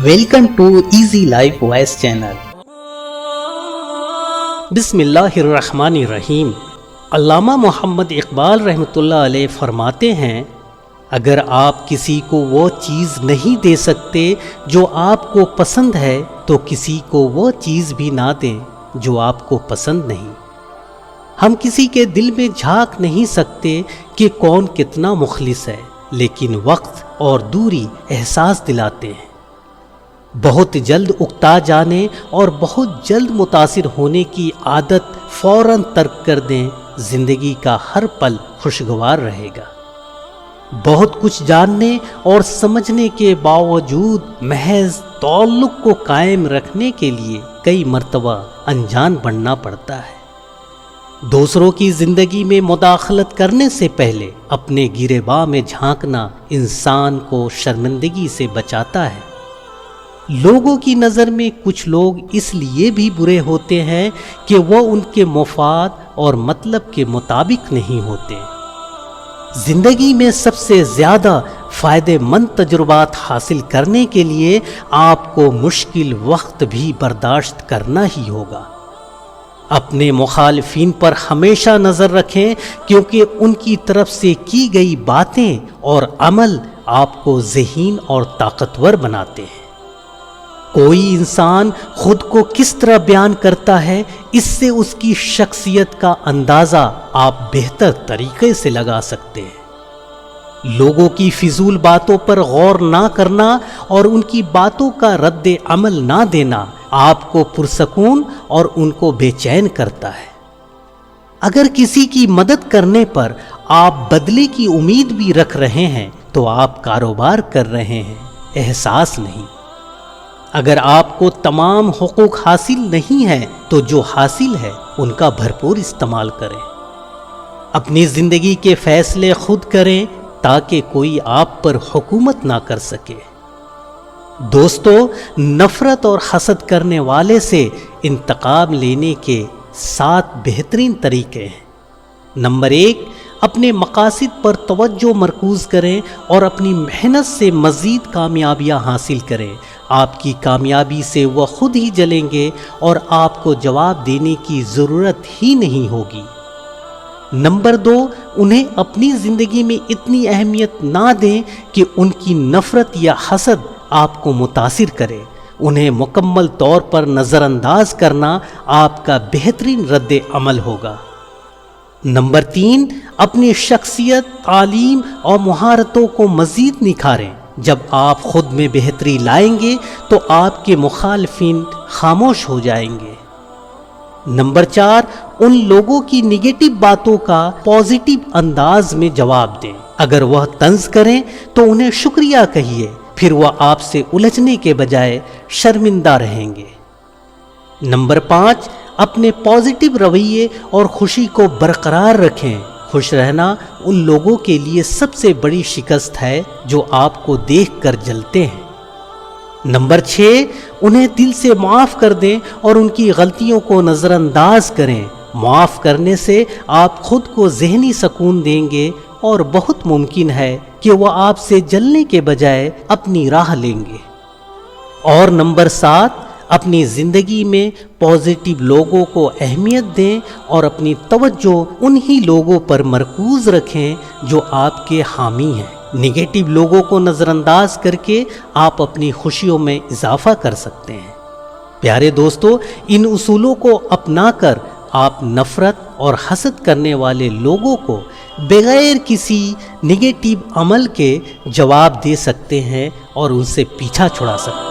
Welcome to Easy Life Voice channel. बिस्मिल्लाहिर्रहमानिर्रहीम। अल्लामा मोहम्मद इकबाल रहमतुल्लाह अलैह फरमाते हैं, अगर आप किसी को वो चीज़ नहीं दे सकते जो आपको पसंद है तो किसी को वो चीज़ भी ना दें जो आपको पसंद नहीं। हम किसी के दिल में झांक नहीं सकते कि कौन कितना मुखलिस है, लेकिन वक्त और दूरी एहसास दिलाते हैं। बहुत जल्द उकता जाने और बहुत जल्द मुतासिर होने की आदत फौरन तर्क कर दें, जिंदगी का हर पल खुशगवार रहेगा। बहुत कुछ जानने और समझने के बावजूद महज ताल्लुक को कायम रखने के लिए कई मर्तबा अनजान बनना पड़ता है। दूसरों की जिंदगी में मुदाखलत करने से पहले अपने गिरेबान में झांकना इंसान को शर्मिंदगी से बचाता है। लोगों की नज़र में कुछ लोग इसलिए भी बुरे होते हैं कि वो उनके मुफाद और मतलब के मुताबिक नहीं होते। जिंदगी में सबसे ज़्यादा फ़ायदेमंद तजुर्बात हासिल करने के लिए आपको मुश्किल वक्त भी बर्दाश्त करना ही होगा। अपने मुखालिफिन पर हमेशा नज़र रखें, क्योंकि उनकी तरफ से की गई बातें और अमल आपको ज़हीन और ताकतवर बनाते हैं। कोई इंसान खुद को किस तरह बयान करता है, इससे उसकी शख्सियत का अंदाज़ा आप बेहतर तरीके से लगा सकते हैं। लोगों की फिजूल बातों पर गौर ना करना और उनकी बातों का रद्द अमल ना देना आपको पुरसकून और उनको बेचैन करता है। अगर किसी की मदद करने पर आप बदले की उम्मीद भी रख रहे हैं तो आप कारोबार कर रहे हैं, एहसास नहीं। अगर आपको तमाम हुकूक हासिल नहीं है तो जो हासिल है उनका भरपूर इस्तेमाल करें। अपनी ज़िंदगी के फ़ैसले खुद करें ताकि कोई आप पर हुकूमत ना कर सके। दोस्तों, नफ़रत और हसद करने वाले से इंतकाम लेने के 7 बेहतरीन तरीके हैं। नंबर 1, अपने मकासद पर तवज्जो मरकूज़ करें और अपनी मेहनत से मज़ीद कामयाबियाँ हासिल करें। आपकी कामयाबी से वह खुद ही जलेंगे और आपको जवाब देने की ज़रूरत ही नहीं होगी। नंबर 2, उन्हें अपनी ज़िंदगी में इतनी अहमियत ना दें कि उनकी नफ़रत या हसद आपको मुतासिर करे। उन्हें मुकम्मल तौर पर नज़रअंदाज करना आपका बेहतरीन रद्द अमल होगा। नंबर 3, अपनी शख्सियत, तालीम और महारतों को मज़ीद निखारें। जब आप खुद में बेहतरी लाएंगे तो आपके मुखालिफिन खामोश हो जाएंगे। नंबर 4, उन लोगों की निगेटिव बातों का पॉजिटिव अंदाज में जवाब दें। अगर वह तंज करें तो उन्हें शुक्रिया कहिए, फिर वह आपसे उलझने के बजाय शर्मिंदा रहेंगे। नंबर 5, अपने पॉजिटिव रवैये और खुशी को बरकरार रखें। खुश रहना उन लोगों के लिए सबसे बड़ी शिकस्त है जो आपको देखकर जलते हैं। नंबर 6, उन्हें दिल से माफ़ कर दें और उनकी गलतियों को नज़रअंदाज करें। माफ़ करने से आप खुद को ज़हनी सुकून देंगे और बहुत मुमकिन है कि वह आपसे जलने के बजाय अपनी राह लेंगे। और नंबर 7, अपनी ज़िंदगी में पॉजिटिव लोगों को अहमियत दें और अपनी तवज्जो उन्हीं लोगों पर मरकूज़ रखें जो आपके हामी हैं। निगेटिव लोगों को नज़रअंदाज करके आप अपनी खुशियों में इजाफ़ा कर सकते हैं। प्यारे दोस्तों, इन उसूलों को अपनाकर आप नफ़रत और हसद करने वाले लोगों को बगैर किसी निगेटिव अमल के जवाब दे सकते हैं और उनसे पीछा छुड़ा सकते हैं।